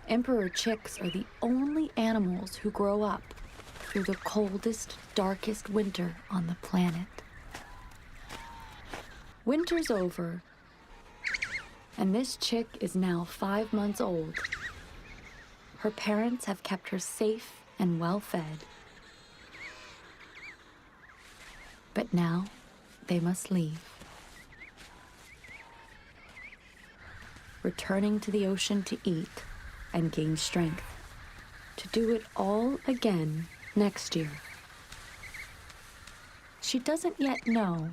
Emperor chicks are the only animals who grow up through the coldest, darkest winter on the planet. Winter's over, and this chick is now 5 months old. Her parents have kept her safe and well-fed. But now, they must leave. Returning to the ocean to eat and gain strength, to do it all again next year. She doesn't yet know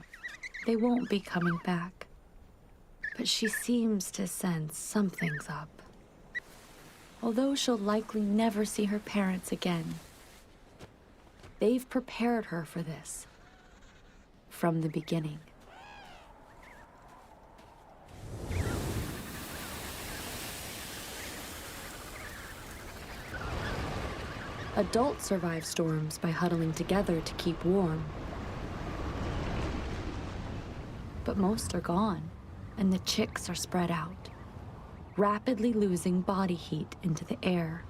they won't be coming back, but she seems to sense something's up. Although she'll likely never see her parents again, they've prepared her for this from the beginning. Adults survive storms by huddling together to keep warm. But most are gone, and the chicks are spread out, rapidly losing body heat into the air.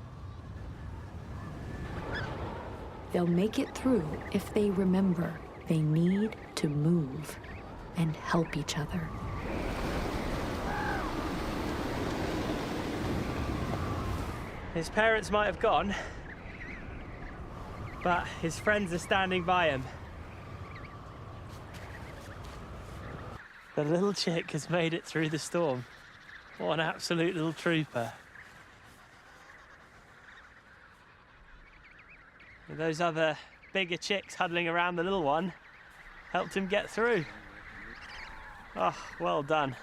They'll make it through if they remember they need to move and help each other. His parents might have gone, but his friends are standing by him. The little chick has made it through the storm. What an absolute little trooper. And those other bigger chicks huddling around the little one helped him get through. Oh, well done.